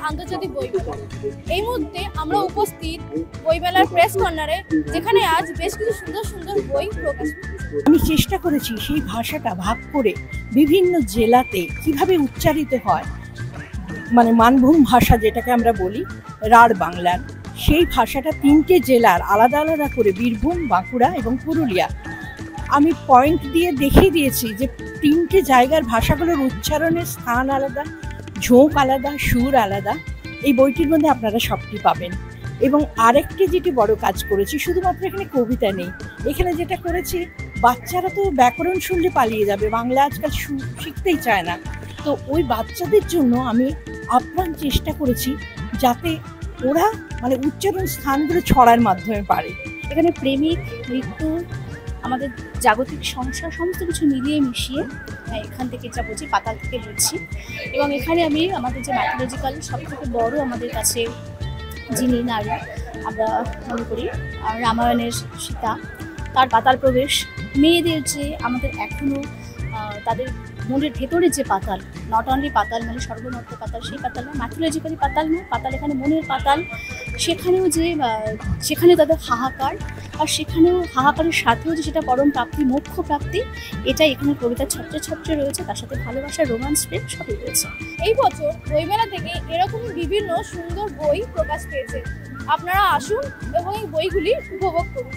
আন্তর্জাতিক বইমেলা। এই মুহূর্তে আমরা উপস্থিত বইমেলার প্রেস কর্নারে, যেখানে আজ বেশ কিছু সুন্দর সুন্দর বই প্রকাশ পেয়েছে। আমি চেষ্টা করেছি সেই ভাষাটা ভাগ করে বিভিন্ন জেলাতে কিভাবে উচ্চারিত হয়, মানে মানভূম ভাষা যেটাকে আমরা বলি রাঢ় বাংলার, সেই ভাষাটা 3টে জেলার আলাদা আলাদা করে, বীরভূম, বাঁকুড়া এবং পুরুলিয়া, আমি পয়েন্ট দিয়ে দেখিয়ে দিয়েছি যে 3টে জায়গার ভাষাগুলোর উচ্চারণের স্থান আলাদা, ঝোঁক আলাদা, সুর আলাদা। এই বইটির মধ্যে আপনারা সবটি পাবেন। এবং আরেকটি যেটি বড় কাজ করেছি, শুধুমাত্র এখানে কবিতা নেই, এখানে যেটা করেছি, বাচ্চারা তো ব্যাকরণ শুনলে পালিয়ে যাবে, বাংলা আজকাল শিখতেই চায় না, তো ওই বাচ্চাদের জন্য আমি আপ্রাণ চেষ্টা করেছি যাতে ওরা মানে উচ্চারণ স্থানগুলো ছড়ার মাধ্যমে পারে। এখানে প্রেমিক, মৃত্যু, আমাদের জাগতিক সংসার সমস্ত কিছু মিলিয়ে মিশিয়ে এখান থেকে যা বলছি, পাতাল থেকে বলছি। এবং এখানে আমি আমাদের যে মাইথোলজিক্যাল সবথেকে বড় আমাদের কাছে যিনি নারী আমরা মনে করি, রামায়ণের সীতা, তার পাতাল প্রবেশ, মেয়েদের যে আমাদের এখনও তাদের মনের ভেতরে যে পাতাল, নট অনলি পাতাল মানে সর্বমত্ত পাতাল, সেই পাতাল নয়, মাইথোলজিক্যালি পাতাল নয়, পাতাল এখানে মনের পাতাল। সেখানেও যে সেখানে তাদের হাহাকার, আর সেখানেও হাহাকারের সাথেও যে সেটা পরম প্রাপ্তি, মোক্ষ প্রাপ্তি, এটাই এখানে কবিতার ছত্রে ছত্রে রয়েছে, তার সাথে ভালোবাসা, রোমান্স, প্রেম সবই রয়েছে। এই বছর বইমেলা থেকে এরকম বিভিন্ন সুন্দর বই প্রকাশ পেয়েছে। আপনারা আসুন এবং এই বইগুলি উপভোগ করুন।